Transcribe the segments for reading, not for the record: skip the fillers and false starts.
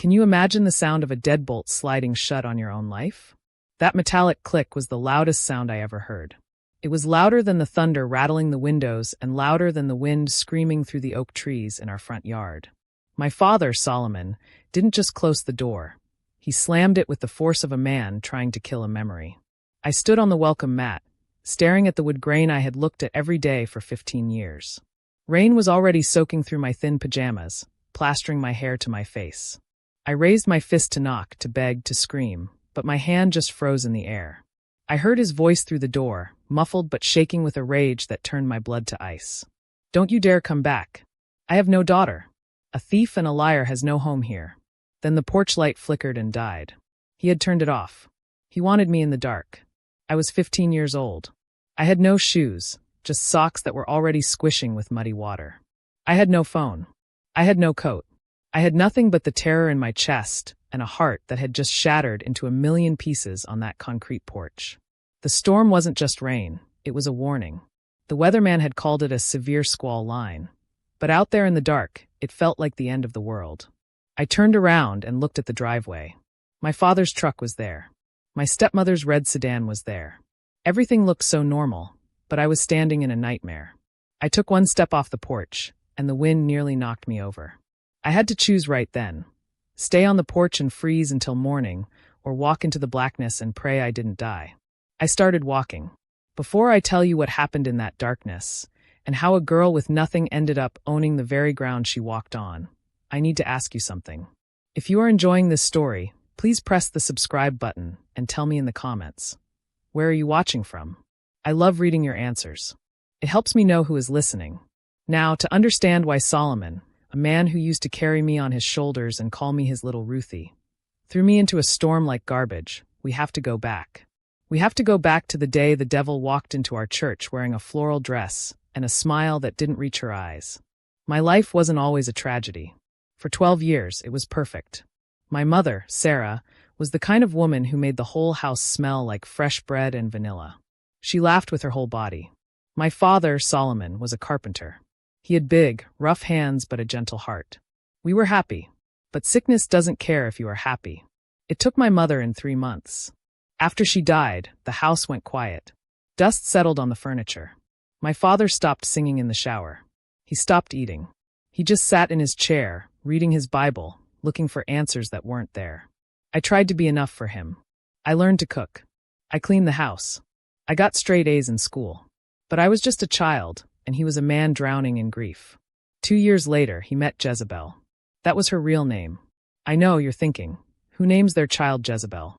Can you imagine the sound of a deadbolt sliding shut on your own life? That metallic click was the loudest sound I ever heard. It was louder than the thunder rattling the windows and louder than the wind screaming through the oak trees in our front yard. My father, Solomon, didn't just close the door. He slammed it with the force of a man trying to kill a memory. I stood on the welcome mat, staring at the wood grain I had looked at every day for 15 years. Rain was already soaking through my thin pajamas, plastering my hair to my face. I raised my fist to knock, to beg, to scream, but my hand just froze in the air. I heard his voice through the door, muffled but shaking with a rage that turned my blood to ice. Don't you dare come back. I have no daughter. A thief and a liar has no home here. Then the porch light flickered and died. He had turned it off. He wanted me in the dark. I was 15 years old. I had no shoes, just socks that were already squishing with muddy water. I had no phone. I had no coat. I had nothing but the terror in my chest and a heart that had just shattered into a million pieces on that concrete porch. The storm wasn't just rain, it was a warning. The weatherman had called it a severe squall line. But out there in the dark, it felt like the end of the world. I turned around and looked at the driveway. My father's truck was there. My stepmother's red sedan was there. Everything looked so normal, but I was standing in a nightmare. I took one step off the porch, and the wind nearly knocked me over. I had to choose right then. Stay on the porch and freeze until morning, or walk into the blackness and pray I didn't die. I started walking. Before I tell you what happened in that darkness, and how a girl with nothing ended up owning the very ground she walked on, I need to ask you something. If you are enjoying this story, please press the subscribe button and tell me in the comments. Where are you watching from? I love reading your answers. It helps me know who is listening. Now, to understand why Solomon, a man who used to carry me on his shoulders and call me his little Ruthie, threw me into a storm like garbage, we have to go back. We have to go back to the day the devil walked into our church wearing a floral dress and a smile that didn't reach her eyes. My life wasn't always a tragedy. For 12 years, it was perfect. My mother, Sarah, was the kind of woman who made the whole house smell like fresh bread and vanilla. She laughed with her whole body. My father, Solomon, was a carpenter. He had big, rough hands but a gentle heart. We were happy. But sickness doesn't care if you are happy. It took my mother in 3 months. After she died, the house went quiet. Dust settled on the furniture. My father stopped singing in the shower. He stopped eating. He just sat in his chair, reading his Bible, looking for answers that weren't there. I tried to be enough for him. I learned to cook. I cleaned the house. I got straight A's in school. But I was just a child, and he was a man drowning in grief. 2 years later, he met Jezebel. That was her real name. I know, you're thinking, who names their child Jezebel?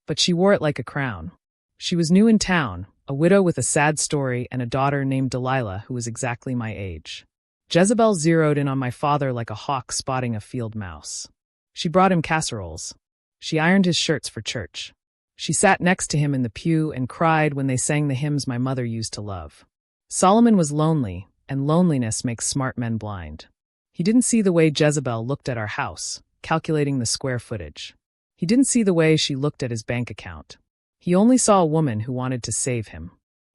But she wore it like a crown. She was new in town, a widow with a sad story and a daughter named Delilah who was exactly my age. Jezebel zeroed in on my father like a hawk spotting a field mouse. She brought him casseroles. She ironed his shirts for church. She sat next to him in the pew and cried when they sang the hymns my mother used to love. Solomon was lonely, and loneliness makes smart men blind. He didn't see the way Jezebel looked at our house, calculating the square footage. He didn't see the way she looked at his bank account. He only saw a woman who wanted to save him.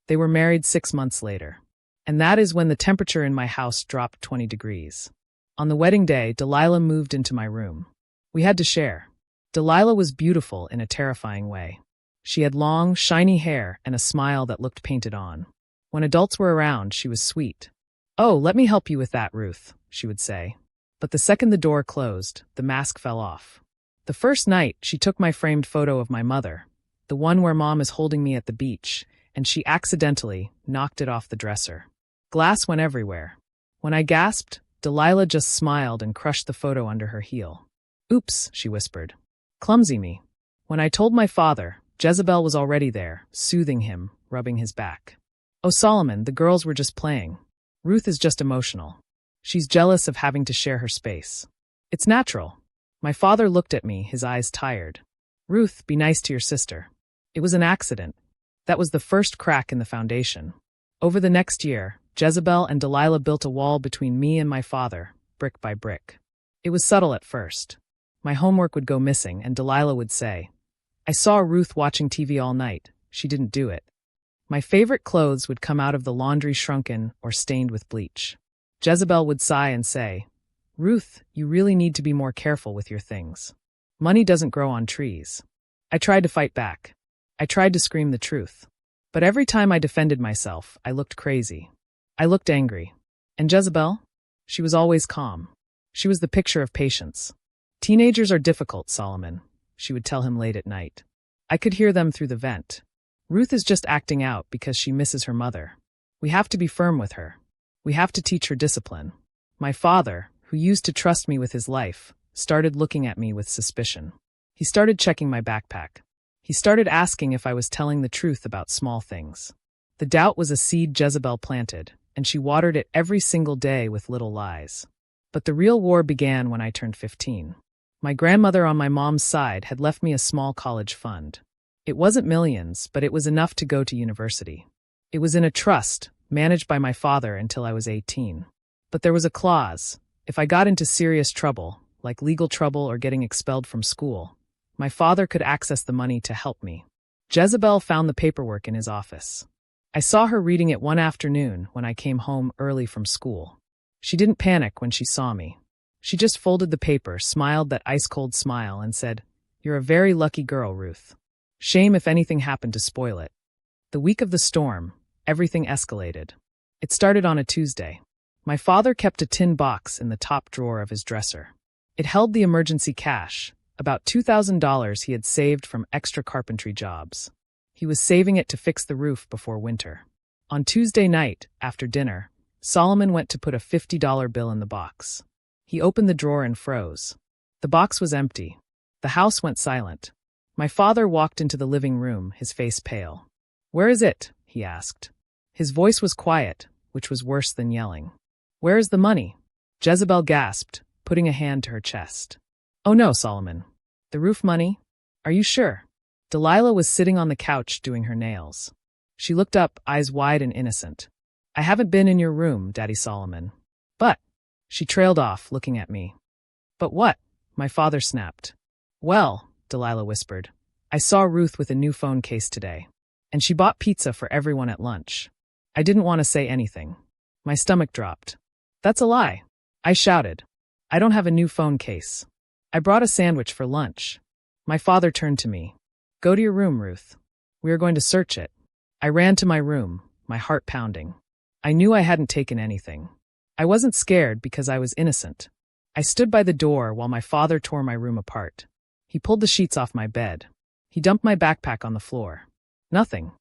They were married 6 months later. And that is when the temperature in my house dropped 20 degrees. On the wedding day, Delilah moved into my room. We had to share. Delilah was beautiful in a terrifying way. She had long, shiny hair and a smile that looked painted on. When adults were around, she was sweet. "Oh, let me help you with that, Ruth," she would say. But the second the door closed, the mask fell off. The first night, she took my framed photo of my mother, the one where Mom is holding me at the beach, and she accidentally knocked it off the dresser. Glass went everywhere. When I gasped, Delilah just smiled and crushed the photo under her heel. "Oops," she whispered. "Clumsy me." When I told my father, Jezebel was already there, soothing him, rubbing his back. "Oh, Solomon, the girls were just playing. Ruth is just emotional. She's jealous of having to share her space. It's natural." My father looked at me, his eyes tired. "Ruth, be nice to your sister. It was an accident." That was the first crack in the foundation. Over the next year, Jezebel and Delilah built a wall between me and my father, brick by brick. It was subtle at first. My homework would go missing, and Delilah would say, "I saw Ruth watching TV all night. She didn't do it." My favorite clothes would come out of the laundry shrunken or stained with bleach. Jezebel would sigh and say, Ruth, you really need to be more careful with your things. Money doesn't grow on trees. I tried to fight back. I tried to scream the truth. But every time I defended myself, I looked crazy. I looked angry. And Jezebel? She was always calm. She was the picture of patience. Teenagers are difficult, Solomon, she would tell him late at night. I could hear them through the vent. Ruth is just acting out because she misses her mother. We have to be firm with her. We have to teach her discipline. My father, who used to trust me with his life, started looking at me with suspicion. He started checking my backpack. He started asking if I was telling the truth about small things. The doubt was a seed Jezebel planted, and she watered it every single day with little lies. But the real war began when I turned 15. My grandmother on my mom's side had left me a small college fund. It wasn't millions, but it was enough to go to university. It was in a trust, managed by my father until I was 18. But there was a clause. If I got into serious trouble, like legal trouble or getting expelled from school, my father could access the money to help me. Jezebel found the paperwork in his office. I saw her reading it one afternoon when I came home early from school. She didn't panic when she saw me. She just folded the paper, smiled that ice-cold smile, and said, "You're a very lucky girl, Ruth. Shame if anything happened to spoil it." The week of the storm, everything escalated. It started on a Tuesday. My father kept a tin box in the top drawer of his dresser. It held the emergency cash, about $2,000 he had saved from extra carpentry jobs. He was saving it to fix the roof before winter. On Tuesday night, after dinner, Solomon went to put a $50 bill in the box. He opened the drawer and froze. The box was empty. The house went silent. My father walked into the living room, his face pale. "Where is it?" he asked. His voice was quiet, which was worse than yelling. "Where is the money?" Jezebel gasped, putting a hand to her chest. "Oh no, Solomon. The roof money? Are you sure?" Delilah was sitting on the couch doing her nails. She looked up, eyes wide and innocent. "I haven't been in your room, Daddy Solomon." "But—" She trailed off, looking at me. "But what?" my father snapped. "Well," Delilah whispered, "I saw Ruth with a new phone case today. And she bought pizza for everyone at lunch." I didn't want to say anything. My stomach dropped. "That's a lie," I shouted. "I don't have a new phone case. I brought a sandwich for lunch." My father turned to me. "Go to your room, Ruth. We are going to search it." I ran to my room, my heart pounding. I knew I hadn't taken anything. I wasn't scared because I was innocent. I stood by the door while my father tore my room apart. He pulled the sheets off my bed. He dumped my backpack on the floor. Nothing.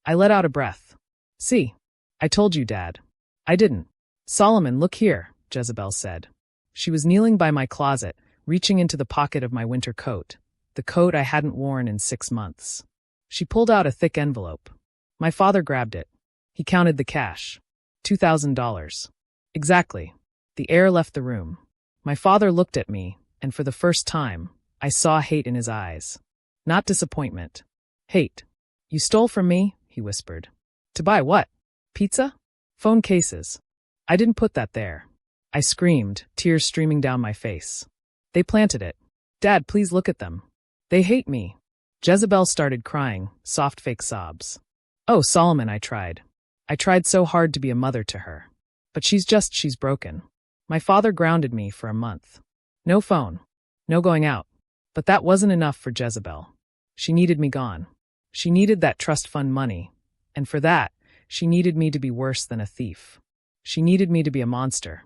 I let out a breath. "See? I told you, Dad." "I didn't." "Solomon, look here," Jezebel said. She was kneeling by my closet, reaching into the pocket of my winter coat, the coat I hadn't worn in 6 months. She pulled out a thick envelope. My father grabbed it. He counted the cash. $2,000. Exactly. The air left the room. My father looked at me, and for the first time, I saw hate in his eyes. Not disappointment. Hate. "You stole from me?" he whispered. "To buy what? Pizza? Phone cases." "I didn't put that there." I screamed, tears streaming down my face. "They planted it. Dad, please look at them. They hate me." Jezebel started crying, soft fake sobs. "Oh, Solomon," I tried. I tried so hard to be a mother to her. But she's broken. My father grounded me for a month. No phone. No going out. But that wasn't enough for Jezebel. She needed me gone. She needed that trust fund money. And for that, she needed me to be worse than a thief. She needed me to be a monster.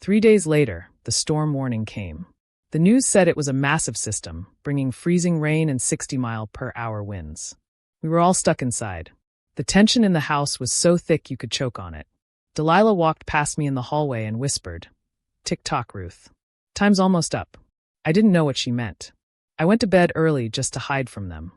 3 days later, the storm warning came. The news said it was a massive system, bringing freezing rain and 60-mile-per-hour winds. We were all stuck inside. The tension in the house was so thick you could choke on it. Delilah walked past me in the hallway and whispered, "Tick-tock, Ruth. Time's almost up." I didn't know what she meant. I went to bed early just to hide from them.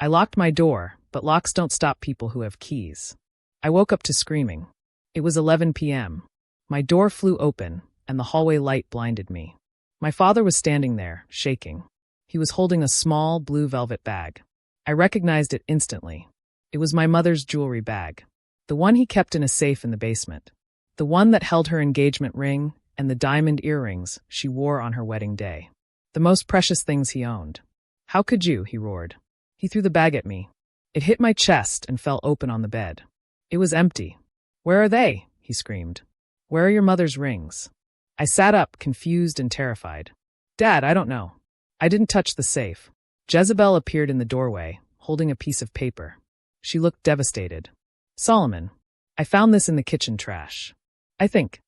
I locked my door, but locks don't stop people who have keys. I woke up to screaming. It was 11 p.m. My door flew open, and the hallway light blinded me. My father was standing there, shaking. He was holding a small, blue velvet bag. I recognized it instantly. It was my mother's jewelry bag. The one he kept in a safe in the basement. The one that held her engagement ring and the diamond earrings she wore on her wedding day. The most precious things he owned. "How could you?" he roared. He threw the bag at me. It hit my chest and fell open on the bed. It was empty. "Where are they?" he screamed. "Where are your mother's rings?" I sat up, confused and terrified. Dad, I don't know. I didn't touch the safe. Jezebel appeared in the doorway, holding a piece of paper. She looked devastated. Solomon, I found this in the kitchen trash. I think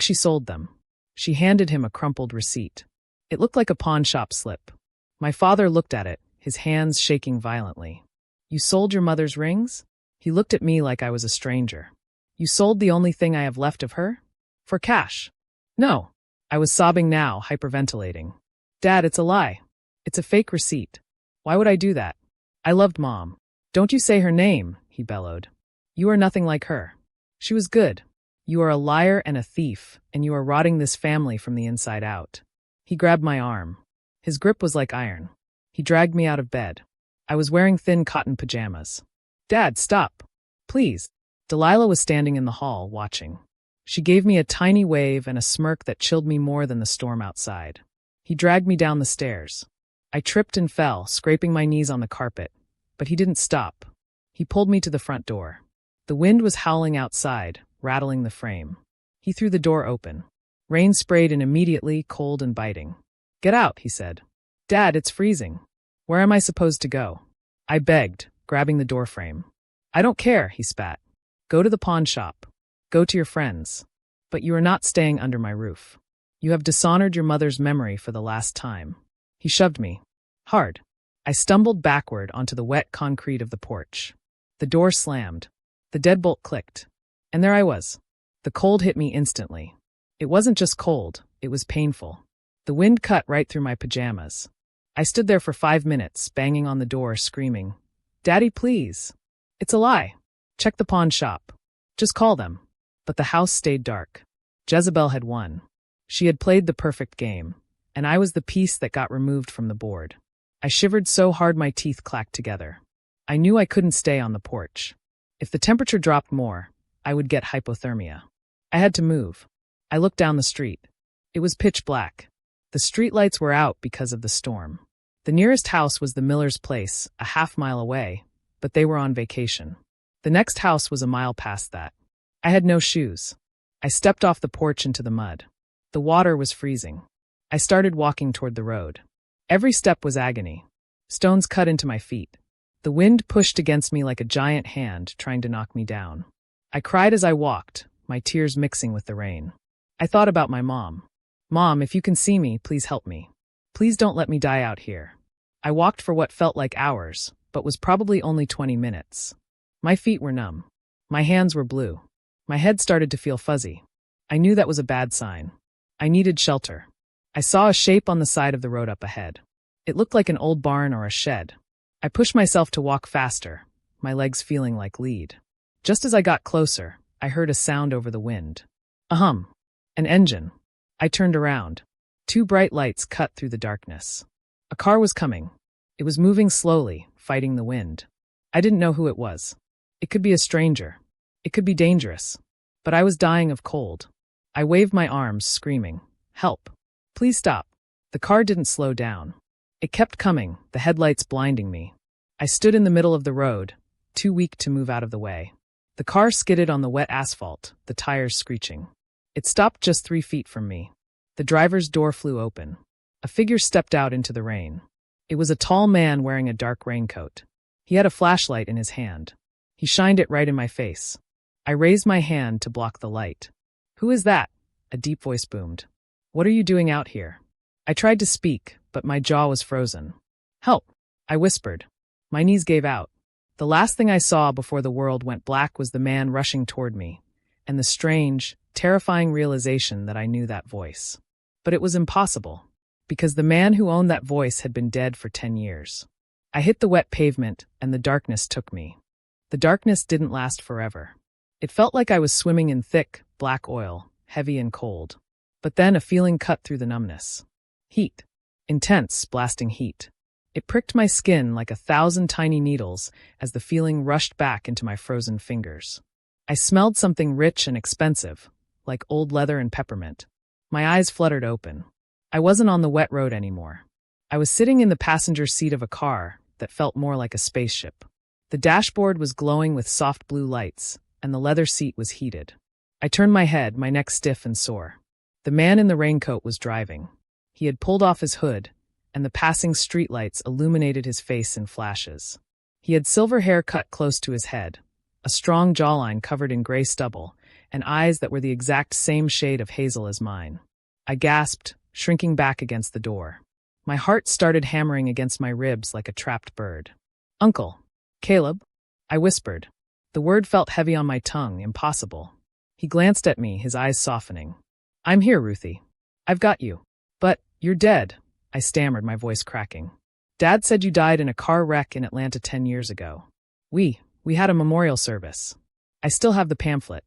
she sold them. She handed him a crumpled receipt. It looked like a pawn shop slip. My father looked at it, his hands shaking violently. You sold your mother's rings? He looked at me like I was a stranger. You sold the only thing I have left of her? For cash? No. I was sobbing now, hyperventilating. Dad, it's a lie. It's a fake receipt. Why would I do that? I loved Mom. Don't you say her name, he bellowed. You are nothing like her. She was good. You are a liar and a thief, and you are rotting this family from the inside out. He grabbed my arm. His grip was like iron. He dragged me out of bed. I was wearing thin cotton pajamas. Dad, stop. Please. Delilah was standing in the hall, watching. She gave me a tiny wave and a smirk that chilled me more than the storm outside. He dragged me down the stairs. I tripped and fell, scraping my knees on the carpet, but he didn't stop. He pulled me to the front door. The wind was howling outside, rattling the frame. He threw the door open. Rain sprayed in immediately, cold and biting. Get out, he said. Dad, it's freezing. Where am I supposed to go? I begged, grabbing the doorframe. I don't care, he spat. Go to the pawn shop. Go to your friends. But you are not staying under my roof. You have dishonored your mother's memory for the last time. He shoved me. Hard. I stumbled backward onto the wet concrete of the porch. The door slammed. The deadbolt clicked. And there I was. The cold hit me instantly. It wasn't just cold, it was painful. The wind cut right through my pajamas. I stood there for 5 minutes, banging on the door, screaming, Daddy, please. It's a lie. Check the pawn shop. Just call them. But the house stayed dark. Jezebel had won. She had played the perfect game, and I was the piece that got removed from the board. I shivered so hard my teeth clacked together. I knew I couldn't stay on the porch. If the temperature dropped more, I would get hypothermia. I had to move. I looked down the street. It was pitch black. The streetlights were out because of the storm. The nearest house was the miller's place, a half-mile away, but they were on vacation. The next house was a mile past that. I had no shoes. I stepped off the porch into the mud. The water was freezing. I started walking toward the road. Every step was agony. Stones cut into my feet. The wind pushed against me like a giant hand trying to knock me down. I cried as I walked, my tears mixing with the rain. I thought about my mom. Mom, if you can see me, please help me. Please don't let me die out here. I walked for what felt like hours, but was probably only 20 minutes. My feet were numb. My hands were blue. My head started to feel fuzzy. I knew that was a bad sign. I needed shelter. I saw a shape on the side of the road up ahead. It looked like an old barn or a shed. I pushed myself to walk faster, my legs feeling like lead. Just as I got closer, I heard a sound over the wind. A hum. An engine. I turned around. 2 bright lights cut through the darkness. A car was coming. It was moving slowly, fighting the wind. I didn't know who it was. It could be a stranger. It could be dangerous. But I was dying of cold. I waved my arms, screaming, Help. Please stop. The car didn't slow down. It kept coming, the headlights blinding me. I stood in the middle of the road, too weak to move out of the way. The car skidded on the wet asphalt, the tires screeching. It stopped just 3 feet from me. The driver's door flew open. A figure stepped out into the rain. It was a tall man wearing a dark raincoat. He had a flashlight in his hand. He shined it right in my face. I raised my hand to block the light. Who is that? A deep voice boomed. What are you doing out here? I tried to speak, but my jaw was frozen. Help, I whispered. My knees gave out. The last thing I saw before the world went black was the man rushing toward me, and the strange, terrifying realization that I knew that voice. But it was impossible, because the man who owned that voice had been dead for 10 years. I hit the wet pavement, and the darkness took me. The darkness didn't last forever. It felt like I was swimming in thick, black oil, heavy and cold. But then a feeling cut through the numbness. Heat. Intense, blasting heat. It pricked my skin like 1,000 tiny needles as the feeling rushed back into my frozen fingers. I smelled something rich and expensive, like old leather and peppermint. My eyes fluttered open. I wasn't on the wet road anymore. I was sitting in the passenger seat of a car that felt more like a spaceship. The dashboard was glowing with soft blue lights, and the leather seat was heated. I turned my head, my neck stiff and sore. The man in the raincoat was driving. He had pulled off his hood, and the passing streetlights illuminated his face in flashes. He had silver hair cut close to his head, a strong jawline covered in gray stubble, and eyes that were the exact same shade of hazel as mine. I gasped, shrinking back against the door. My heart started hammering against my ribs like a trapped bird. "Uncle." "Caleb?" I whispered. The word felt heavy on my tongue, impossible. He glanced at me, his eyes softening. "I'm here, Ruthie. I've got you." "But, you're dead," I stammered, my voice cracking. "Dad said you died in a car wreck in Atlanta 10 years ago. We had a memorial service. I still have the pamphlet."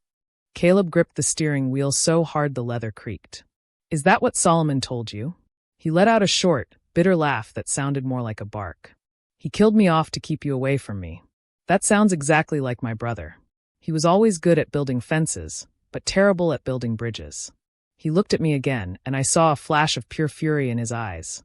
Caleb gripped the steering wheel so hard the leather creaked. "Is that what Solomon told you?" He let out a short, bitter laugh that sounded more like a bark. "He killed me off to keep you away from me." That sounds exactly like my brother. He was always good at building fences, but terrible at building bridges. He looked at me again, and I saw a flash of pure fury in his eyes.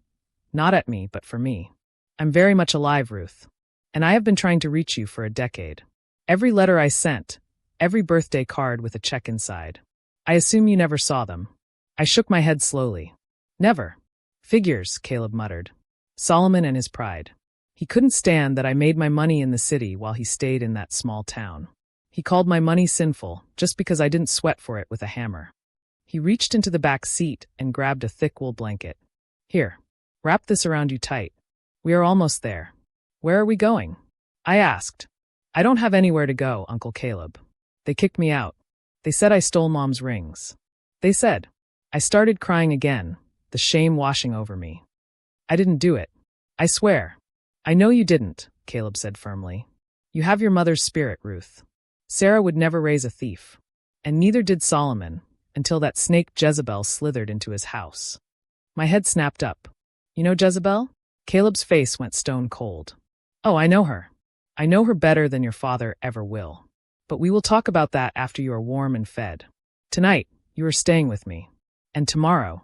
Not at me, but for me. "I'm very much alive, Ruth. And I have been trying to reach you for a decade. Every letter I sent, every birthday card with a check inside. I assume you never saw them." I shook my head slowly. "Never." "Figures," Caleb muttered. "Solomon and his pride. He couldn't stand that I made my money in the city while he stayed in that small town. He called my money sinful just because I didn't sweat for it with a hammer." He reached into the back seat and grabbed a thick wool blanket. "Here, wrap this around you tight. We are almost there." "Where are we going?" I asked. "I don't have anywhere to go, Uncle Caleb. They kicked me out. They said I stole Mom's rings. They said." I started crying again, the shame washing over me. "I didn't do it. I swear." "I know you didn't," Caleb said firmly. "You have your mother's spirit, Ruth. Sarah would never raise a thief. And neither did Solomon, until that snake Jezebel slithered into his house." My head snapped up. "You know Jezebel?" Caleb's face went stone cold. "Oh, I know her. I know her better than your father ever will. But we will talk about that after you are warm and fed. Tonight, you are staying with me. And tomorrow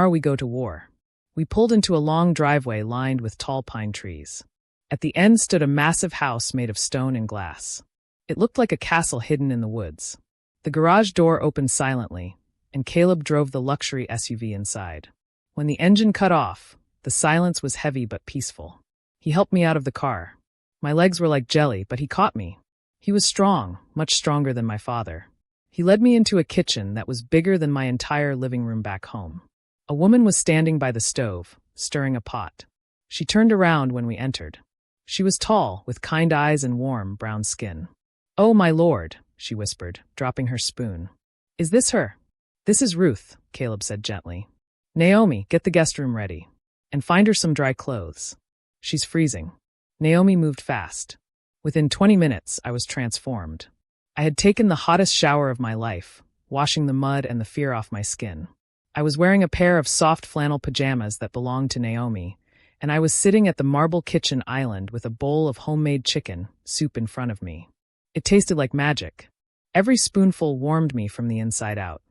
we go to war." We pulled into a long driveway lined with tall pine trees. At the end stood a massive house made of stone and glass. It looked like a castle hidden in the woods. The garage door opened silently, and Caleb drove the luxury SUV inside. When the engine cut off, the silence was heavy but peaceful. He helped me out of the car. My legs were like jelly, but he caught me. He was strong, much stronger than my father. He led me into a kitchen that was bigger than my entire living room back home. A woman was standing by the stove, stirring a pot. She turned around when we entered. She was tall, with kind eyes and warm, brown skin. "Oh, my lord," she whispered, dropping her spoon. "Is this her?" "This is Ruth," Caleb said gently. "Naomi, get the guest room ready. And find her some dry clothes. She's freezing." Naomi moved fast. Within 20 minutes, I was transformed. I had taken the hottest shower of my life, washing the mud and the fear off my skin. I was wearing a pair of soft flannel pajamas that belonged to Naomi, and I was sitting at the marble kitchen island with a bowl of homemade chicken soup in front of me. It tasted like magic. Every spoonful warmed me from the inside out.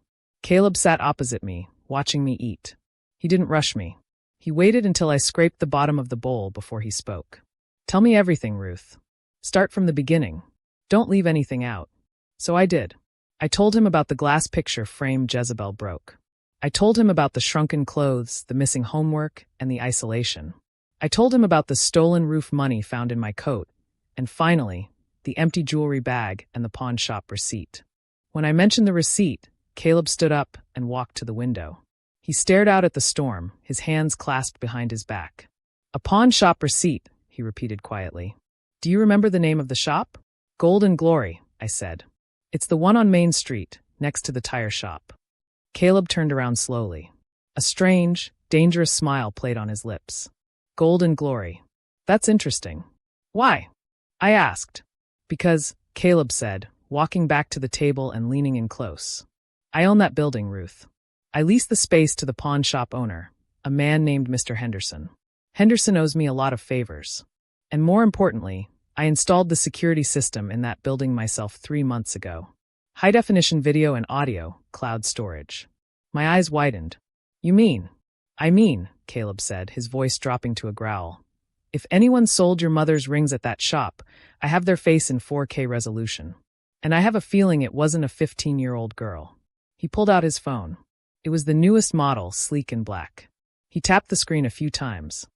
Caleb sat opposite me, watching me eat. He didn't rush me. He waited until I scraped the bottom of the bowl before he spoke. "Tell me everything, Ruth. Start from the beginning. Don't leave anything out." So I did. I told him about the glass picture frame Jezebel broke. I told him about the shrunken clothes, the missing homework, and the isolation. I told him about the stolen roof money found in my coat, and finally, the empty jewelry bag and the pawn shop receipt. When I mentioned the receipt, Caleb stood up and walked to the window. He stared out at the storm, his hands clasped behind his back. "A pawn shop receipt," he repeated quietly. "Do you remember the name of the shop?" "Gold and Glory," I said. "It's the one on Main Street, next to the tire shop." Caleb turned around slowly. A strange, dangerous smile played on his lips. "Gold and Glory. That's interesting. Why?" I asked. "Because," Caleb said, walking back to the table and leaning in close. "I own that building, Ruth. I leased the space to the pawn shop owner, a man named Mr. Henderson. Henderson owes me a lot of favors. And more importantly, I installed the security system in that building myself 3 months ago. High-definition video and audio, cloud storage." My eyes widened. "You mean?" "I mean," Caleb said, his voice dropping to a growl. "If anyone sold your mother's rings at that shop, I have their face in 4K resolution. And I have a feeling it wasn't a 15-year-old girl." He pulled out his phone. It was the newest model, sleek and black. He tapped the screen a few times.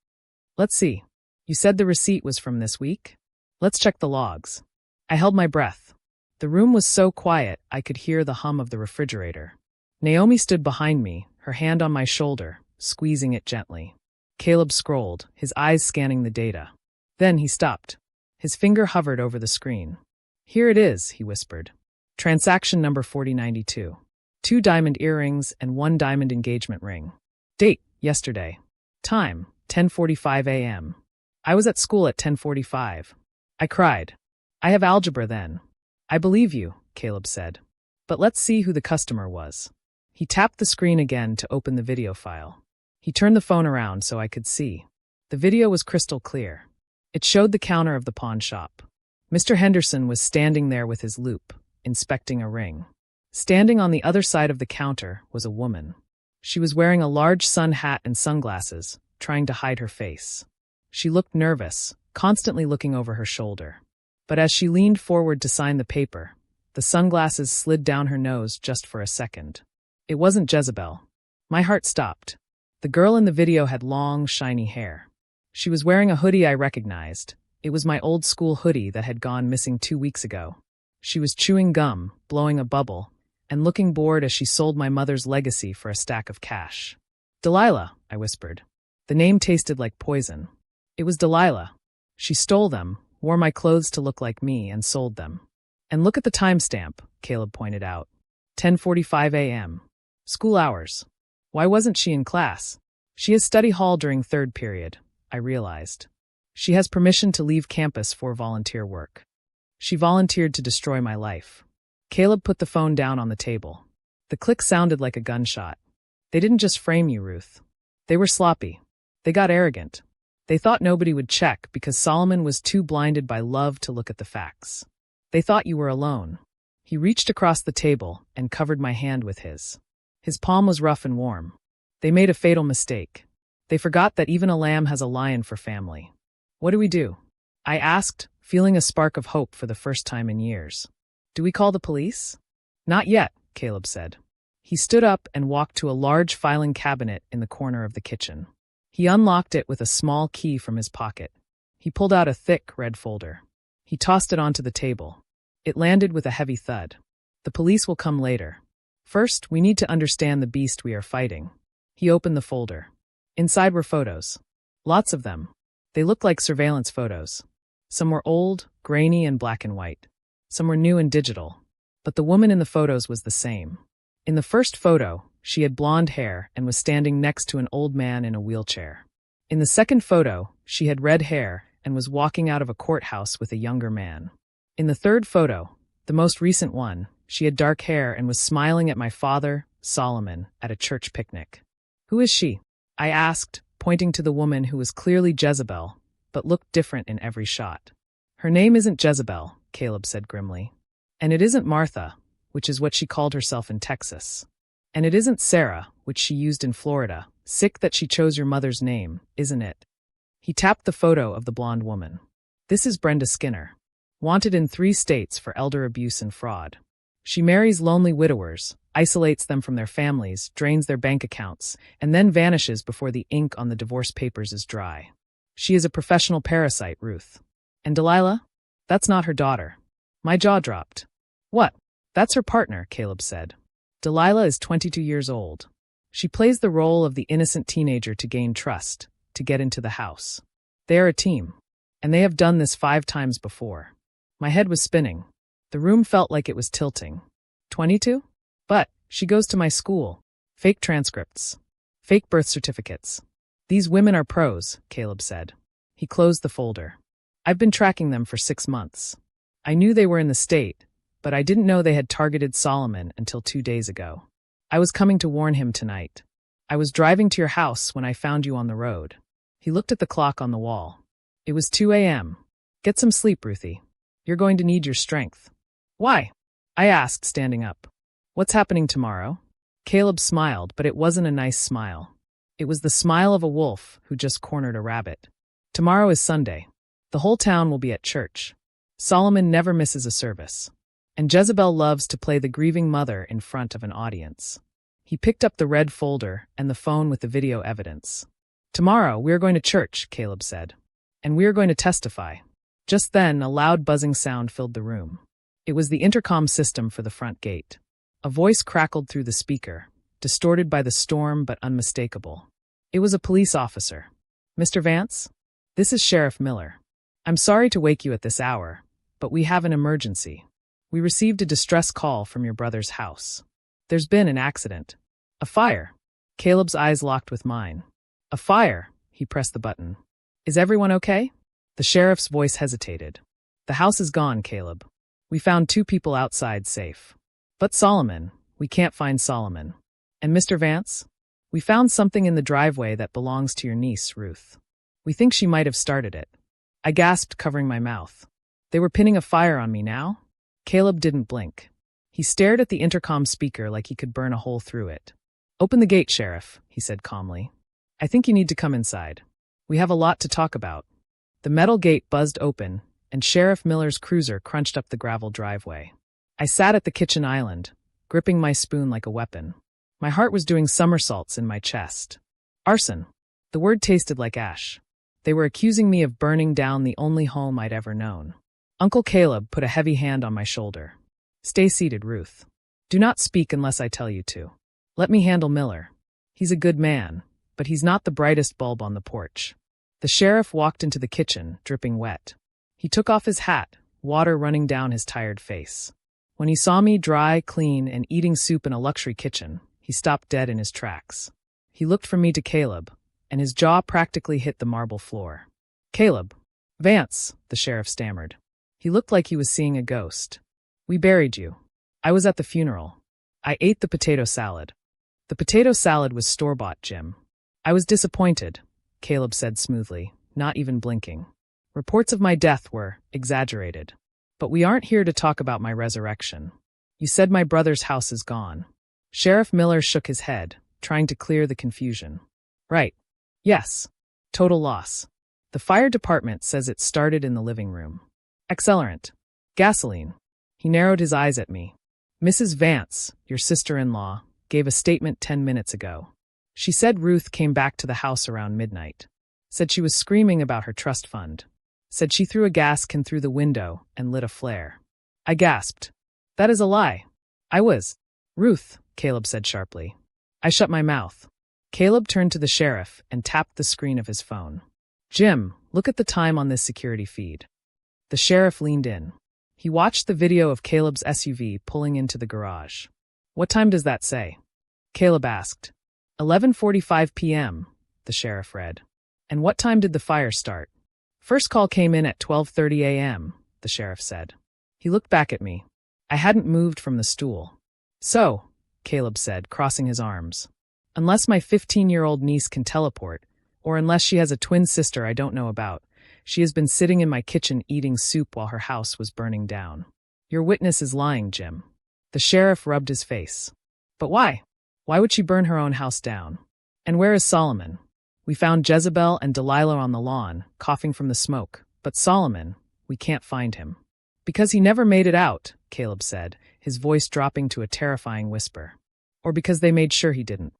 Let's see. You said the receipt was from this week? Let's check the logs. I held my breath. The room was so quiet I could hear the hum of the refrigerator. Naomi stood behind me, her hand on my shoulder, squeezing it gently. Caleb scrolled, his eyes scanning the data. Then he stopped. His finger hovered over the screen. Here it is, he whispered. Transaction number 4092. 2 diamond earrings and 1 diamond engagement ring. Date, yesterday. Time, 10:45 a.m. I was at school at 10:45. I cried. I have algebra then. I believe you, Caleb said. But let's see who the customer was. He tapped the screen again to open the video file. He turned the phone around so I could see. The video was crystal clear. It showed the counter of the pawn shop. Mr. Henderson was standing there with his loupe, inspecting a ring. Standing on the other side of the counter was a woman. She was wearing a large sun hat and sunglasses, trying to hide her face. She looked nervous, constantly looking over her shoulder. But as she leaned forward to sign the paper, the sunglasses slid down her nose just for a second. It wasn't Jezebel. My heart stopped. The girl in the video had long, shiny hair. She was wearing a hoodie I recognized. It was my old school hoodie that had gone missing 2 weeks ago. She was chewing gum, blowing a bubble, and looking bored as she sold my mother's legacy for a stack of cash. Delilah, I whispered. The name tasted like poison. It was Delilah. She stole them, wore my clothes to look like me, and sold them. And look at the timestamp, Caleb pointed out. 10:45 a.m. School hours. Why wasn't she in class? She has study hall during 3rd period, I realized. She has permission to leave campus for volunteer work. She volunteered to destroy my life. Caleb put the phone down on the table. The click sounded like a gunshot. They didn't just frame you, Ruth. They were sloppy. They got arrogant. They thought nobody would check because Solomon was too blinded by love to look at the facts. They thought you were alone. He reached across the table and covered my hand with his. His palm was rough and warm. They made a fatal mistake. They forgot that even a lamb has a lion for family. What do we do? I asked, feeling a spark of hope for the first time in years. Do we call the police? Not yet, Caleb said. He stood up and walked to a large filing cabinet in the corner of the kitchen. He unlocked it with a small key from his pocket. He pulled out a thick red folder. He tossed it onto the table. It landed with a heavy thud. The police will come later. First, we need to understand the beast we are fighting. He opened the folder. Inside were photos. Lots of them. They looked like surveillance photos. Some were old, grainy, and black and white. Some were new and digital. But the woman in the photos was the same. In the first photo, she had blonde hair and was standing next to an old man in a wheelchair. In the second photo, she had red hair and was walking out of a courthouse with a younger man. In the third photo, the most recent one, she had dark hair and was smiling at my father, Solomon, at a church picnic. Who is she? I asked, pointing to the woman who was clearly Jezebel, but looked different in every shot. Her name isn't Jezebel, Caleb said grimly. And it isn't Martha, which is what she called herself in Texas. And it isn't Sarah, which she used in Florida. Sick that she chose your mother's name, isn't it? He tapped the photo of the blonde woman. This is Brenda Skinner. Wanted in 3 states for elder abuse and fraud. She marries lonely widowers, isolates them from their families, drains their bank accounts, and then vanishes before the ink on the divorce papers is dry. She is a professional parasite, Ruth. And Delilah? That's not her daughter. My jaw dropped. What? That's her partner, Caleb said. Delilah is 22 years old. She plays the role of the innocent teenager to gain trust, to get into the house. They are a team. And they have done this 5 times before. My head was spinning. The room felt like it was tilting. 22? But she goes to my school. Fake transcripts. Fake birth certificates. These women are pros, Caleb said. He closed the folder. I've been tracking them for 6 months. I knew they were in the state, but I didn't know they had targeted Solomon until 2 days ago. I was coming to warn him tonight. I was driving to your house when I found you on the road. He looked at the clock on the wall. It was 2 a.m. Get some sleep, Ruthie. You're going to need your strength. Why? I asked, standing up. What's happening tomorrow? Caleb smiled, but it wasn't a nice smile. It was the smile of a wolf who just cornered a rabbit. Tomorrow is Sunday. The whole town will be at church. Solomon never misses a service. And Jezebel loves to play the grieving mother in front of an audience. He picked up the red folder and the phone with the video evidence. "Tomorrow, we are going to church," Caleb said. "And we are going to testify." Just then, a loud buzzing sound filled the room. It was the intercom system for the front gate. A voice crackled through the speaker, distorted by the storm but unmistakable. It was a police officer. "Mr. Vance? This is Sheriff Miller. I'm sorry to wake you at this hour, but we have an emergency. We received a distress call from your brother's house. There's been an accident. A fire." Caleb's eyes locked with mine. "A fire?" He pressed the button. "Is everyone okay?" The sheriff's voice hesitated. "The house is gone, Caleb. We found 2 people outside safe. But Solomon, we can't find Solomon. And Mr. Vance? We found something in the driveway that belongs to your niece, Ruth. We think she might have started it." I gasped, covering my mouth. They were pinning a fire on me now? Caleb didn't blink. He stared at the intercom speaker like he could burn a hole through it. "Open the gate, Sheriff," he said calmly. "I think you need to come inside. We have a lot to talk about." The metal gate buzzed open, and Sheriff Miller's cruiser crunched up the gravel driveway. I sat at the kitchen island, gripping my spoon like a weapon. My heart was doing somersaults in my chest. Arson. The word tasted like ash. They were accusing me of burning down the only home I'd ever known. Uncle Caleb put a heavy hand on my shoulder. "Stay seated, Ruth. Do not speak unless I tell you to. Let me handle Miller. He's a good man, but he's not the brightest bulb on the porch." The sheriff walked into the kitchen, dripping wet. He took off his hat, water running down his tired face. When he saw me dry, clean, and eating soup in a luxury kitchen, he stopped dead in his tracks. He looked from me to Caleb, and his jaw practically hit the marble floor. "Caleb. Vance," the sheriff stammered. He looked like he was seeing a ghost. "We buried you. I was at the funeral. I ate the potato salad." "The potato salad was store-bought, Jim." "I was disappointed," Caleb said smoothly, not even blinking. "Reports of my death were exaggerated. But we aren't here to talk about my resurrection. You said my brother's house is gone." Sheriff Miller shook his head, trying to clear the confusion. "Right. Yes. Total loss. The fire department says it started in the living room. Accelerant. Gasoline." He narrowed his eyes at me. "Mrs. Vance, your sister-in-law, gave a statement 10 minutes ago. She said Ruth came back to the house around midnight. Said she was screaming about her trust fund. Said she threw a gas can through the window and lit a flare." I gasped. "That is a lie. I was—" "Ruth," Caleb said sharply. I shut my mouth. Caleb turned to the sheriff and tapped the screen of his phone. "Jim, look at the time on this security feed." The sheriff leaned in. He watched the video of Caleb's SUV pulling into the garage. "What time does that say?" Caleb asked. 11:45 p.m., the sheriff read. "And what time did the fire start?" "First call came in at 12:30 a.m., the sheriff said. He looked back at me. I hadn't moved from the stool. "So," Caleb said, crossing his arms, "unless my 15-year-old niece can teleport, or unless she has a twin sister I don't know about, she has been sitting in my kitchen eating soup while her house was burning down. Your witness is lying, Jim." The sheriff rubbed his face. "But why? Why would she burn her own house down? And where is Solomon? We found Jezebel and Delilah on the lawn, coughing from the smoke, but Solomon, we can't find him." "Because he never made it out," Caleb said, his voice dropping to a terrifying whisper. "Or because they made sure he didn't."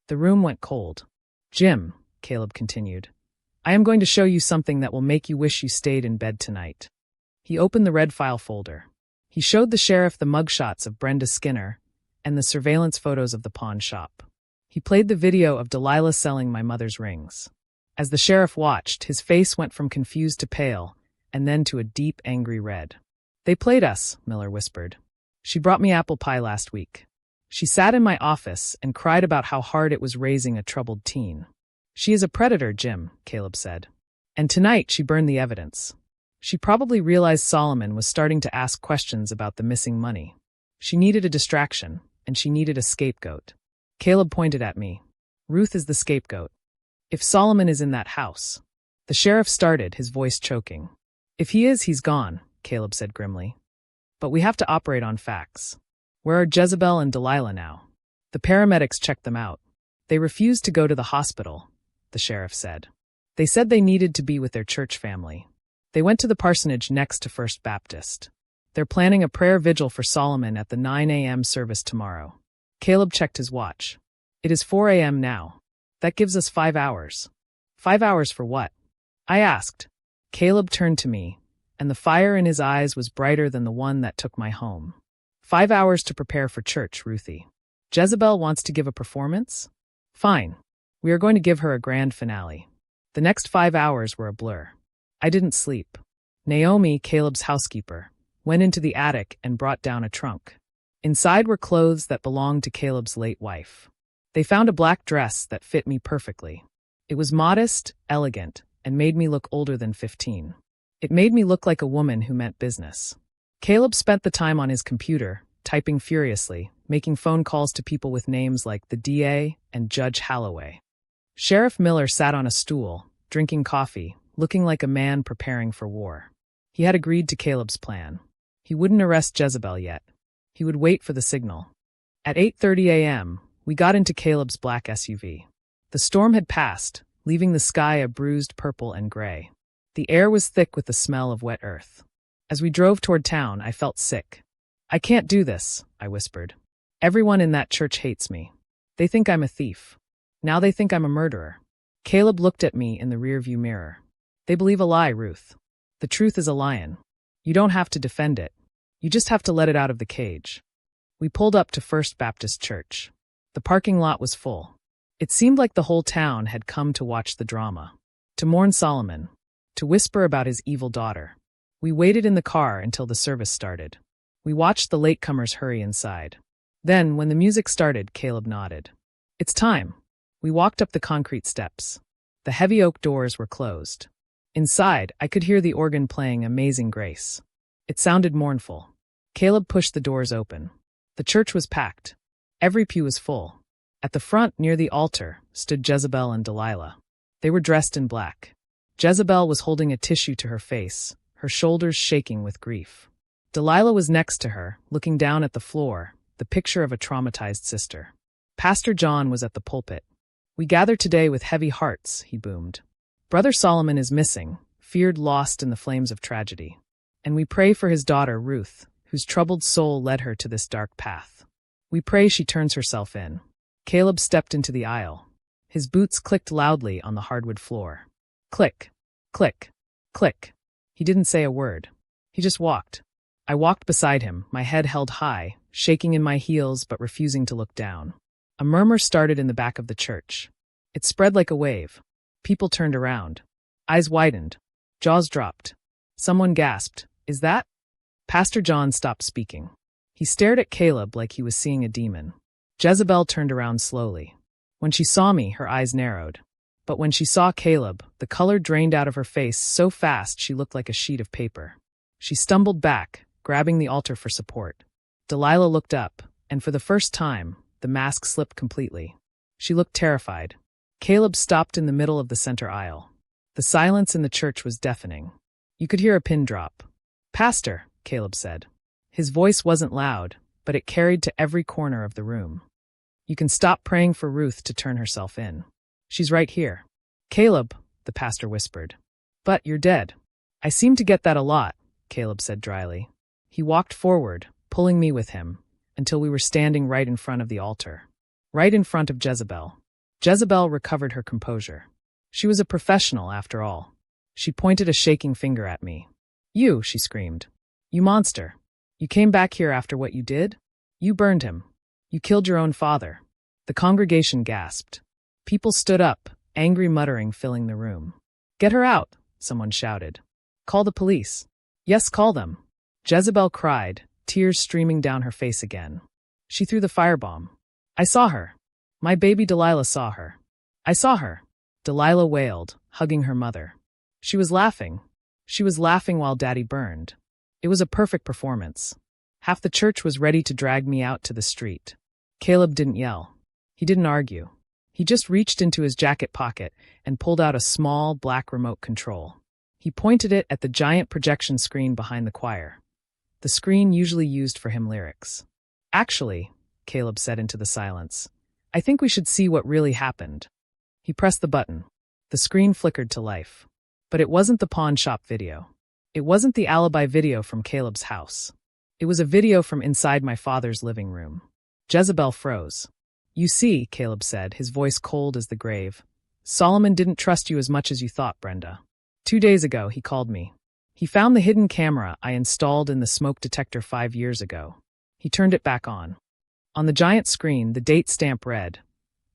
The room went cold. "Jim," Caleb continued, "I am going to show you something that will make you wish you stayed in bed tonight." He opened the red file folder. He showed the sheriff the mugshots of Brenda Skinner and the surveillance photos of the pawn shop. He played the video of Delilah selling my mother's rings. As the sheriff watched, his face went from confused to pale, and then to a deep, angry red. "They played us," Miller whispered. "She brought me apple pie last week. She sat in my office and cried about how hard it was raising a troubled teen. She is a predator, Jim," Caleb said. "And tonight she burned the evidence. She probably realized Solomon was starting to ask questions about the missing money. She needed a distraction, and she needed a scapegoat." Caleb pointed at me. "Ruth is the scapegoat. If Solomon is in that house." The sheriff started, his voice choking. "If he is, he's gone," Caleb said grimly. "But we have to operate on facts. Where are Jezebel and Delilah now?" "The paramedics checked them out. They refused to go to the hospital," the sheriff said. "They said they needed to be with their church family. They went to the parsonage next to First Baptist. They're planning a prayer vigil for Solomon at the 9 a.m. service tomorrow." Caleb checked his watch. It is 4 a.m. now. That gives us 5 hours. 5 hours for what? I asked. Caleb turned to me, and the fire in his eyes was brighter than the one that took my home. 5 hours to prepare for church, Ruthie. Jezebel wants to give a performance? Fine. We are going to give her a grand finale. The next 5 hours were a blur. I didn't sleep. Naomi, Caleb's housekeeper, went into the attic and brought down a trunk. Inside were clothes that belonged to Caleb's late wife. They found a black dress that fit me perfectly. It was modest, elegant, and made me look older than 15. It made me look like a woman who meant business. Caleb spent the time on his computer, typing furiously, making phone calls to people with names like the DA and Judge Holloway. Sheriff Miller sat on a stool, drinking coffee, looking like a man preparing for war. He had agreed to Caleb's plan. He wouldn't arrest Jezebel yet. He would wait for the signal. At 8:30 a.m., we got into Caleb's black SUV. The storm had passed, leaving the sky a bruised purple and gray. The air was thick with the smell of wet earth. As we drove toward town, I felt sick. I can't do this, I whispered. Everyone in that church hates me. They think I'm a thief. Now they think I'm a murderer. Caleb looked at me in the rearview mirror. They believe a lie, Ruth. The truth is a lion. You don't have to defend it. You just have to let it out of the cage. We pulled up to First Baptist Church. The parking lot was full. It seemed like the whole town had come to watch the drama, to mourn Solomon, to whisper about his evil daughter. We waited in the car until the service started. We watched the latecomers hurry inside. Then, when the music started, Caleb nodded. It's time. We walked up the concrete steps. The heavy oak doors were closed. Inside, I could hear the organ playing Amazing Grace. It sounded mournful. Caleb pushed the doors open. The church was packed. Every pew was full. At the front, near the altar, stood Jezebel and Delilah. They were dressed in black. Jezebel was holding a tissue to her face, her shoulders shaking with grief. Delilah was next to her, looking down at the floor, the picture of a traumatized sister. Pastor John was at the pulpit. We gather today with heavy hearts, he boomed. Brother Solomon is missing, feared lost in the flames of tragedy. And we pray for his daughter, Ruth, whose troubled soul led her to this dark path. We pray she turns herself in. Caleb stepped into the aisle. His boots clicked loudly on the hardwood floor. Click, click, click. He didn't say a word. He just walked. I walked beside him, my head held high, shaking in my heels but refusing to look down. A murmur started in the back of the church. It spread like a wave. People turned around. Eyes widened. Jaws dropped. Someone gasped, "Is that?" Pastor John stopped speaking. He stared at Caleb like he was seeing a demon. Jezebel turned around slowly. When she saw me, her eyes narrowed. But when she saw Caleb, the color drained out of her face so fast she looked like a sheet of paper. She stumbled back, grabbing the altar for support. Delilah looked up, and for the first time, the mask slipped completely. She looked terrified. Caleb stopped in the middle of the center aisle. The silence in the church was deafening. You could hear a pin drop. "Pastor," Caleb said. His voice wasn't loud, but it carried to every corner of the room. "You can stop praying for Ruth to turn herself in. She's right here." "Caleb," the pastor whispered. "But you're dead." "I seem to get that a lot," Caleb said dryly. He walked forward, pulling me with him, until we were standing right in front of the altar. Right in front of Jezebel. Jezebel recovered her composure. She was a professional, after all. She pointed a shaking finger at me. "You," she screamed. "You monster. You came back here after what you did? You burned him. You killed your own father." The congregation gasped. People stood up, angry muttering filling the room. "Get her out," someone shouted. "Call the police." "Yes, call them." Jezebel cried, tears streaming down her face again. "She threw the firebomb. I saw her. My baby Delilah saw her. I saw her." Delilah wailed, hugging her mother. She was laughing. She was laughing while Daddy burned. It was a perfect performance. Half the church was ready to drag me out to the street. Caleb didn't yell. He didn't argue. He just reached into his jacket pocket and pulled out a small, black remote control. He pointed it at the giant projection screen behind the choir. The screen usually used for hymn lyrics. "Actually," Caleb said into the silence, "I think we should see what really happened." He pressed the button. The screen flickered to life. But it wasn't the pawn shop video. It wasn't the alibi video from Caleb's house. It was a video from inside my father's living room. Jezebel froze. You see, Caleb said, his voice cold as the grave. Solomon didn't trust you as much as you thought, Brenda. 2 days ago, he called me. He found the hidden camera I installed in the smoke detector 5 years ago. He turned it back on. On the giant screen, the date stamp read,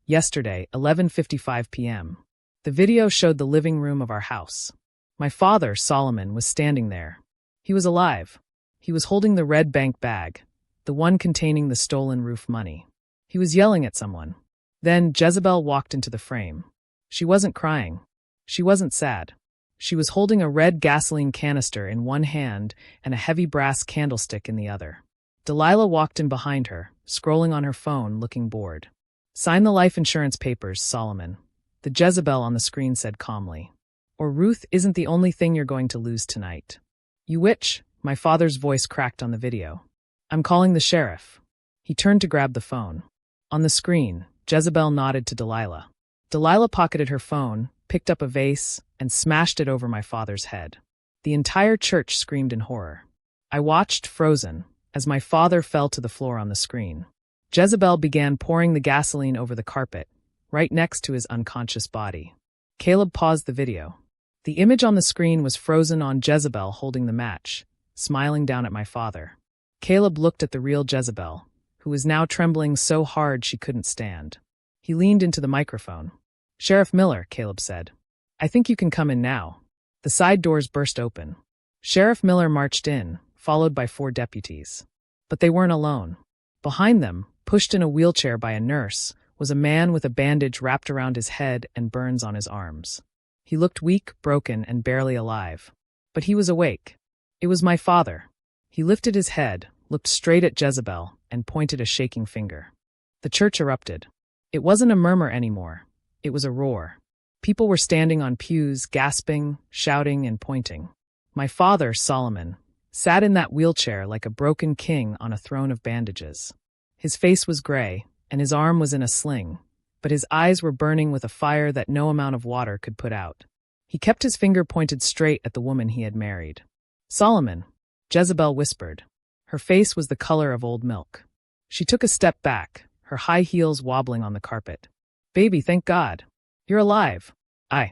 yesterday, 11:55 p.m. The video showed the living room of our house. My father, Solomon, was standing there. He was alive. He was holding the red bank bag, the one containing the stolen Ruth money. He was yelling at someone. Then Jezebel walked into the frame. She wasn't crying. She wasn't sad. She was holding a red gasoline canister in one hand and a heavy brass candlestick in the other. Delilah walked in behind her, scrolling on her phone, looking bored. Sign the life insurance papers, Solomon. The Jezebel on the screen said calmly. Or Ruth isn't the only thing you're going to lose tonight. You witch, my father's voice cracked on the video. I'm calling the sheriff. He turned to grab the phone. On the screen, Jezebel nodded to Delilah. Delilah pocketed her phone, picked up a vase, and smashed it over my father's head. The entire church screamed in horror. I watched, frozen, as my father fell to the floor on the screen. Jezebel began pouring the gasoline over the carpet, right next to his unconscious body. Caleb paused the video. The image on the screen was frozen on Jezebel holding the match, smiling down at my father. Caleb looked at the real Jezebel, who was now trembling so hard she couldn't stand. He leaned into the microphone. Sheriff Miller, Caleb said. I think you can come in now. The side doors burst open. Sheriff Miller marched in, followed by 4 deputies. But they weren't alone. Behind them, pushed in a wheelchair by a nurse, was a man with a bandage wrapped around his head and burns on his arms. He looked weak, broken, and barely alive. But he was awake. It was my father. He lifted his head, looked straight at Jezebel, and pointed a shaking finger. The church erupted. It wasn't a murmur anymore. It was a roar. People were standing on pews, gasping, shouting, and pointing. My father, Solomon, sat in that wheelchair like a broken king on a throne of bandages. His face was gray, and his arm was in a sling, but his eyes were burning with a fire that no amount of water could put out. He kept his finger pointed straight at the woman he had married. Solomon, Jezebel whispered. Her face was the color of old milk. She took a step back, her high heels wobbling on the carpet. Baby, thank God. You're alive. I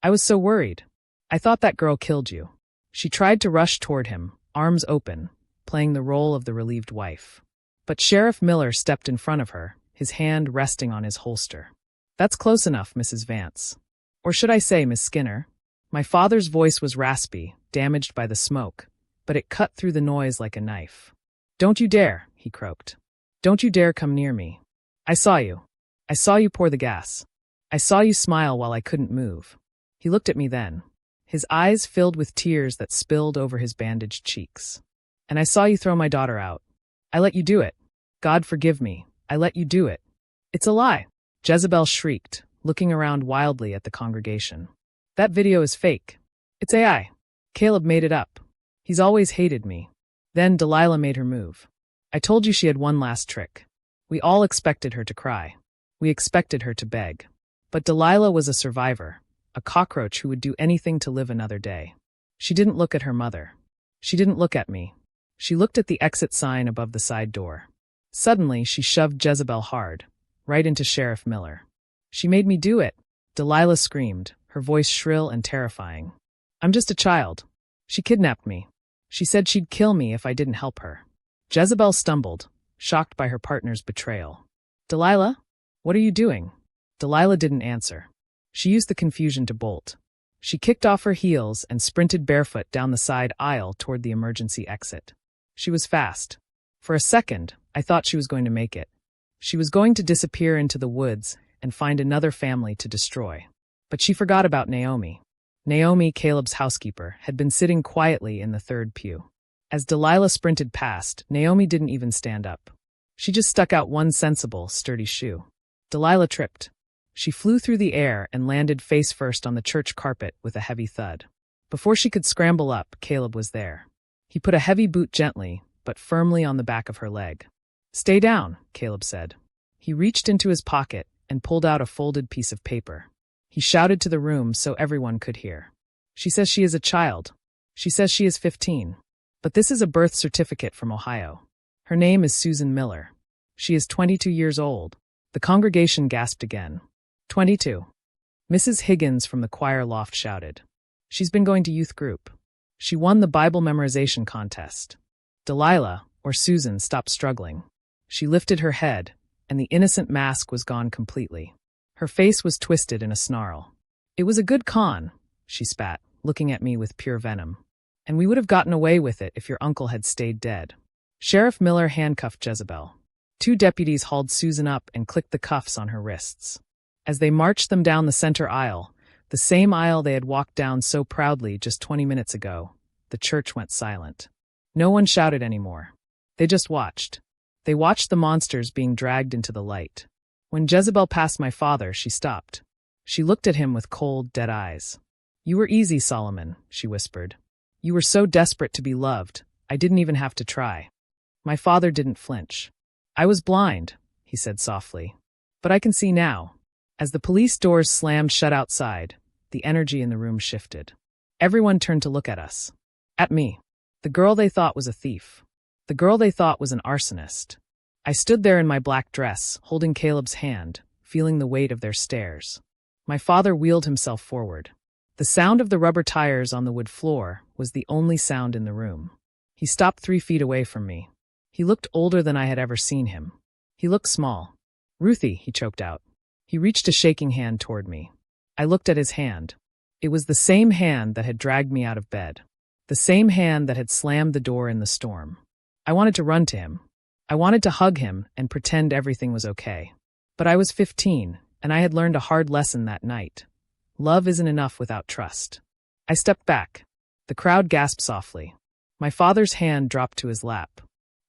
was so worried. I thought that girl killed you. She tried to rush toward him, arms open, playing the role of the relieved wife. But Sheriff Miller stepped in front of her, his hand resting on his holster. That's close enough, Mrs. Vance. Or should I say, Miss Skinner? My father's voice was raspy, damaged by the smoke, but it cut through the noise like a knife. Don't you dare, he croaked. Don't you dare come near me. I saw you. I saw you pour the gas. I saw you smile while I couldn't move. He looked at me then, his eyes filled with tears that spilled over his bandaged cheeks. And I saw you throw my daughter out. I let you do it. God forgive me. I let you do it. It's a lie. Jezebel shrieked, looking around wildly at the congregation. That video is fake. It's AI. Caleb made it up. He's always hated me. Then Delilah made her move. I told you she had one last trick. We all expected her to cry. We expected her to beg. But Delilah was a survivor, a cockroach who would do anything to live another day. She didn't look at her mother. She didn't look at me. She looked at the exit sign above the side door. Suddenly, she shoved Jezebel hard, right into Sheriff Miller. She made me do it, Delilah screamed, her voice shrill and terrifying. I'm just a child. She kidnapped me. She said she'd kill me if I didn't help her. Jezebel stumbled, shocked by her partner's betrayal. Delilah? What are you doing? Delilah didn't answer. She used the confusion to bolt. She kicked off her heels and sprinted barefoot down the side aisle toward the emergency exit. She was fast. For a second, I thought she was going to make it. She was going to disappear into the woods and find another family to destroy. But she forgot about Naomi. Naomi, Caleb's housekeeper, had been sitting quietly in the third pew. As Delilah sprinted past, Naomi didn't even stand up. She just stuck out one sensible, sturdy shoe. Delilah tripped. She flew through the air and landed face first on the church carpet with a heavy thud. Before she could scramble up, Caleb was there. He put a heavy boot gently, but firmly on the back of her leg. Stay down, Caleb said. He reached into his pocket and pulled out a folded piece of paper. He shouted to the room so everyone could hear. She says she is a child. She says she is 15. But this is a birth certificate from Ohio. Her name is Susan Miller. She is 22 years old. The congregation gasped again. 22. Mrs. Higgins from the choir loft shouted. She's been going to youth group. She won the Bible memorization contest. Delilah, or Susan, stopped struggling. She lifted her head, and the innocent mask was gone completely. Her face was twisted in a snarl. It was a good con, she spat, looking at me with pure venom. And we would have gotten away with it if your uncle had stayed dead. Sheriff Miller handcuffed Jezebel. 2 deputies hauled Susan up and clicked the cuffs on her wrists. As they marched them down the center aisle, the same aisle they had walked down so proudly just 20 minutes ago, the church went silent. No one shouted anymore. They just watched. They watched the monsters being dragged into the light. When Jezebel passed my father, she stopped. She looked at him with cold, dead eyes. You were easy, Solomon, she whispered. You were so desperate to be loved, I didn't even have to try. My father didn't flinch. I was blind, he said softly. But I can see now. As the police doors slammed shut outside, the energy in the room shifted. Everyone turned to look at us. At me. The girl they thought was a thief. The girl they thought was an arsonist. I stood there in my black dress, holding Caleb's hand, feeling the weight of their stares. My father wheeled himself forward. The sound of the rubber tires on the wood floor was the only sound in the room. He stopped 3 feet away from me. He looked older than I had ever seen him. He looked small. Ruthie, he choked out. He reached a shaking hand toward me. I looked at his hand. It was the same hand that had dragged me out of bed. The same hand that had slammed the door in the storm. I wanted to run to him. I wanted to hug him and pretend everything was okay. But I was 15, and I had learned a hard lesson that night. Love isn't enough without trust. I stepped back. The crowd gasped softly. My father's hand dropped to his lap.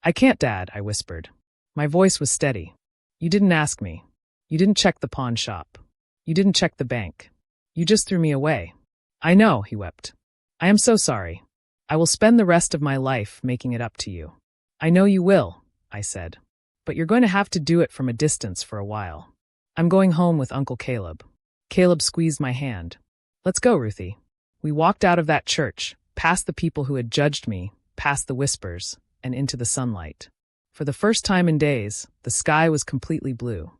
I can't, Dad, I whispered. My voice was steady. You didn't ask me. You didn't check the pawn shop. You didn't check the bank. You just threw me away. I know, he wept. I am so sorry. I will spend the rest of my life making it up to you. I know you will, I said. But you're going to have to do it from a distance for a while. I'm going home with Uncle Caleb. Caleb squeezed my hand. Let's go, Ruthie. We walked out of that church, past the people who had judged me, past the whispers, and into the sunlight. For the first time in days, the sky was completely blue.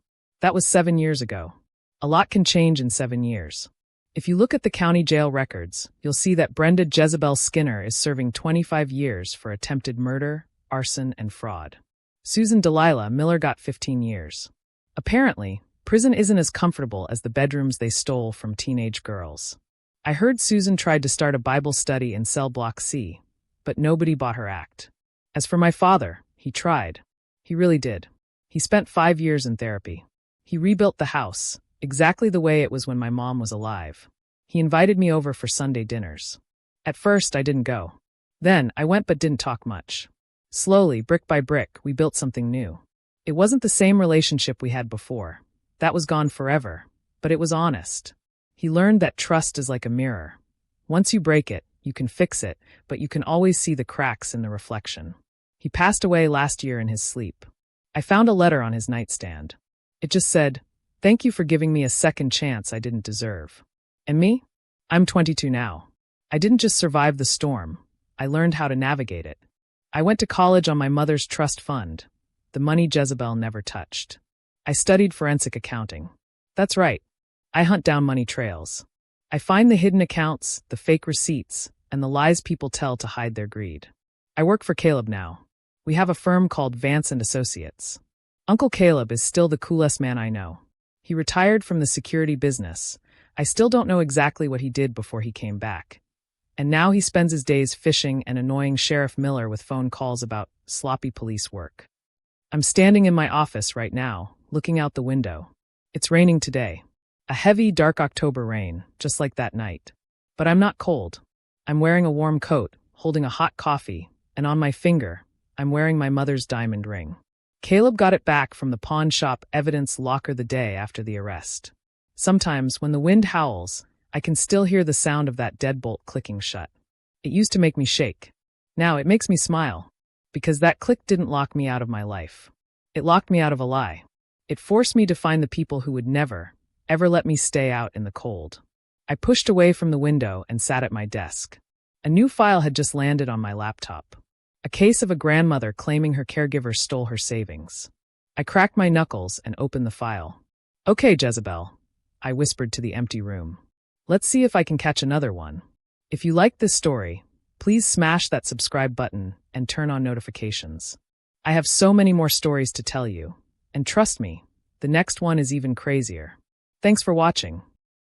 That was 7 years ago. A lot can change in 7 years. If you look at the county jail records, you'll see that Brenda Jezebel Skinner is serving 25 years for attempted murder, arson, and fraud. Susan Delilah Miller got 15 years. Apparently, prison isn't as comfortable as the bedrooms they stole from teenage girls. I heard Susan tried to start a Bible study in cell block C, but nobody bought her act. As for my father, he tried. He really did. He spent 5 years in therapy. He rebuilt the house, exactly the way it was when my mom was alive. He invited me over for Sunday dinners. At first, I didn't go. Then, I went but didn't talk much. Slowly, brick by brick, we built something new. It wasn't the same relationship we had before. That was gone forever, but it was honest. He learned that trust is like a mirror. Once you break it, you can fix it, but you can always see the cracks in the reflection. He passed away last year in his sleep. I found a letter on his nightstand. It just said, "Thank you for giving me a second chance I didn't deserve." And me? I'm 22 now. I didn't just survive the storm. I learned how to navigate it. I went to college on my mother's trust fund, the money Jezebel never touched. I studied forensic accounting. That's right. I hunt down money trails. I find the hidden accounts, the fake receipts, and the lies people tell to hide their greed. I work for Caleb now. We have a firm called Vance and Associates. Uncle Caleb is still the coolest man I know. He retired from the security business. I still don't know exactly what he did before he came back. And now he spends his days fishing and annoying Sheriff Miller with phone calls about sloppy police work. I'm standing in my office right now, looking out the window. It's raining today. A heavy, dark October rain, just like that night. But I'm not cold. I'm wearing a warm coat, holding a hot coffee, and on my finger, I'm wearing my mother's diamond ring. Caleb got it back from the pawn shop evidence locker the day after the arrest. Sometimes, when the wind howls, I can still hear the sound of that deadbolt clicking shut. It used to make me shake. Now it makes me smile. Because that click didn't lock me out of my life. It locked me out of a lie. It forced me to find the people who would never, ever let me stay out in the cold. I pushed away from the window and sat at my desk. A new file had just landed on my laptop. A case of a grandmother claiming her caregiver stole her savings. I I cracked my knuckles and opened the file. Okay, Jezebel, I whispered to the empty room. Let's see if I can catch another one. If you liked this story, please smash that subscribe button and turn on notifications. I have so many more stories to tell you, and trust me, the next one is even crazier. Thanks for watching.